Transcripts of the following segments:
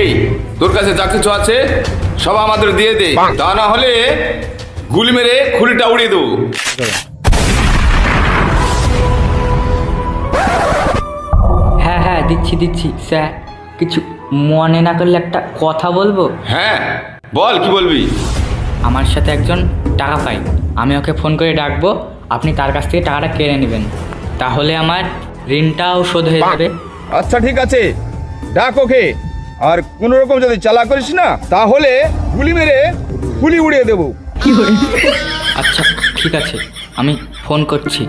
এই তোর কাছে যা কিছু আছে সব আমাদের দিয়ে দে, তা না হলে গুলি মেরে খুলিটা উড়িয়ে দেবো। হ্যাঁ হ্যাঁ দিচ্ছি দিচ্ছি স্যার, কিছু মনে না করলে একটা কথা বলবো? হ্যাঁ বল, কি বলবি? আমার সাথে একজন টাকা পায়, আমি ওকে ফোন করে ডাকবো, আপনি তার কাছ থেকে টাকাটা কেড়ে নেবেন, তাহলে আমার ঋণটাও শোধ হয়ে যাবে। আচ্ছা ঠিক আছে, ডাক ওকে। আর কোনো রকম যদি চালা করিস না তাহলে গুলি মেরে গুলি উড়িয়ে দেবো। আচ্ছা ঠিক আছে, আমি ফোন করছি।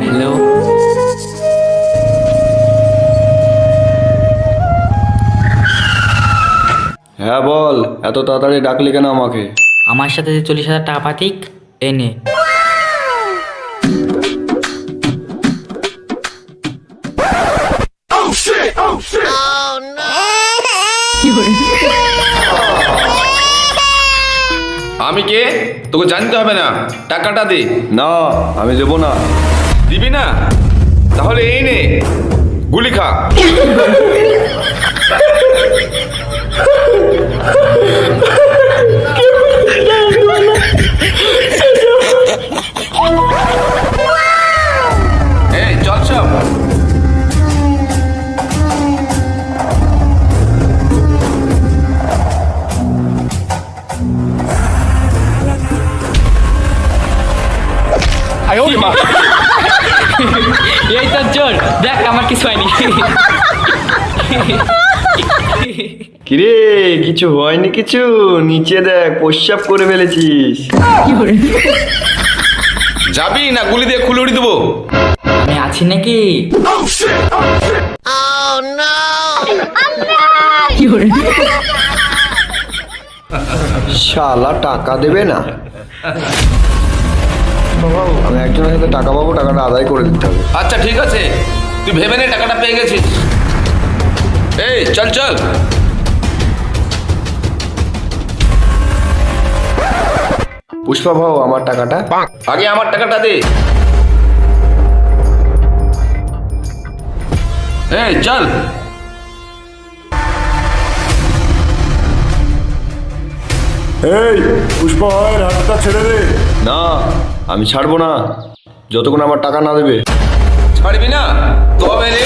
হ্যালো, হ্যাঁ বল, এত তাড়াতাড়ি ডাকলি কেন আমাকে? আমার সাথে যে 40,000 টাকা পাতিক এনে। আমি কে তোকে জানতে হবে না, টাকাটা দে। না, আমি দেবো না। দিবি না? তাহলে এই নে, গুলি খা। এই চল সব। এই তো জোর, দেখ আমার কিছু হয়নি। কিরে, কিছু হয়নি? কিছু নিচে দেখ, প্রস্রাব করে ফেলেছিস। যাবি না গুলি দিয়ে খুলে উড়িয়ে দেবো? আমি আছি নাকি? শালা টাকা দেবে না। আমি একজনের সাথে টাকা পাবো, টাকাটা আদায় করে দিতে হবে। আচ্ছা ঠিক আছে, তুই ভেবে নে টাকাটা পেয়ে গেছিস। এই চল চল। পুষ্পা ভাও, আমার টাকাটা। আগে আমার টাকাটা দে। এই চল। এই পুষ্পা ভাই, হাতটা ছেড়ে দে। না, আমি ছাড়বো না যতক্ষণ আমার টাকা না দেবে। ছাড়বি না? তবে রে।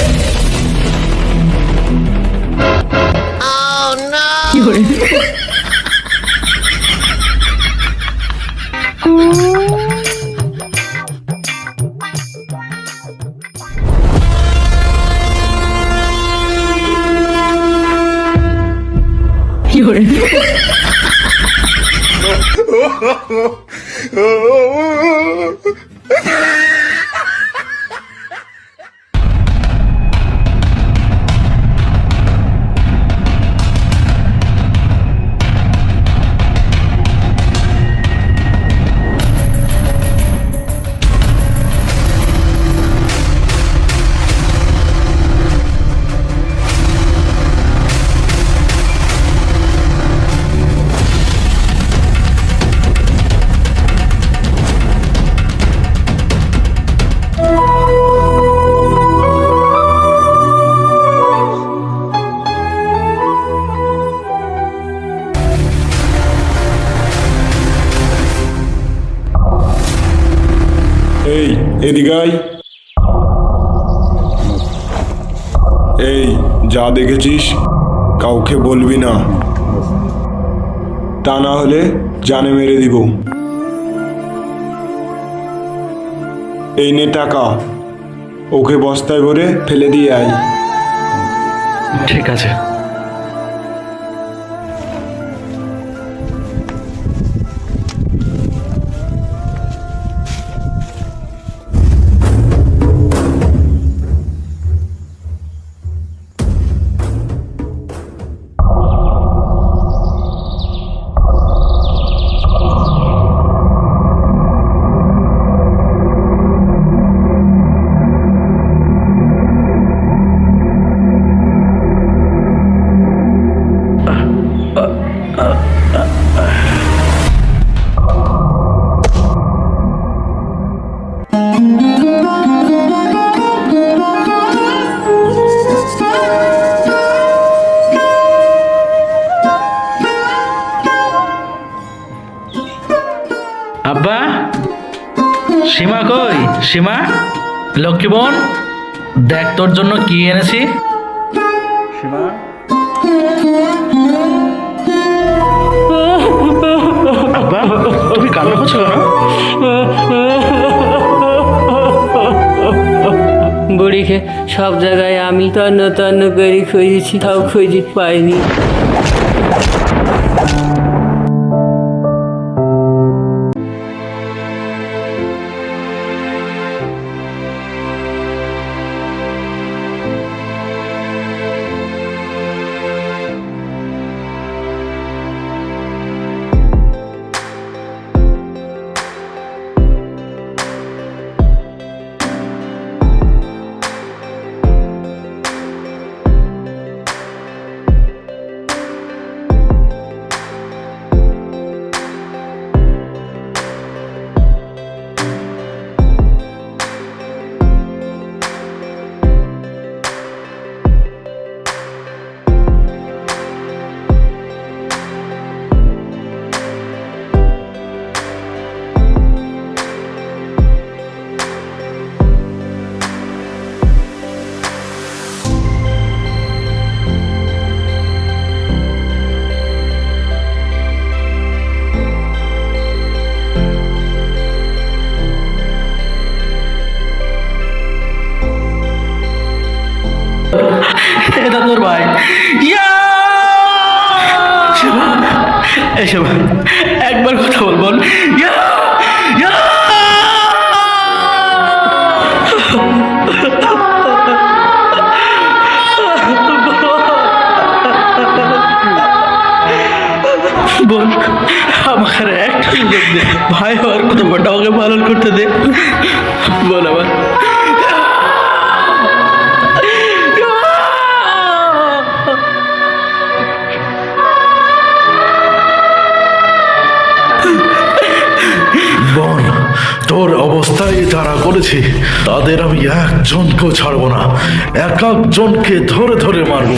এই এদিকে আয়। এই যা দেখেছিস কাউকে বলবি না, তা না হলে জানে মেরে দিব। এই নে টাকা, ওকে বস্তায় ভরে ফেলে দিয়ে আয়। ঠিক আছে। সীমা কই? সীমা, লক্ষ্মী বোন, দেখ তোর জন্য কি এনেছি। সীমা, আব্বা তুমি কান্না করছো কেন? বুড়িকে সব জায়গায় আমি তন্ন তন্ন করে খুঁজেছি, তাও খুঁজে পাইনি। এটা তোর ভাই। ইয়া! সীমা, এই সীমা, একবার কথা বল বোন। ইয়া! ইয়া! বোন, আমাকে একটা সুযোগ দে, ভাই হওয়ার কর্তব্যটা আমাকে পালন করতে দে। বল আমার বোন, তোর অবস্থায় যারা করেছে তাদের আমি একজনকেও ছাড়বো না, এক একজনকে ধরে ধরে মারবো।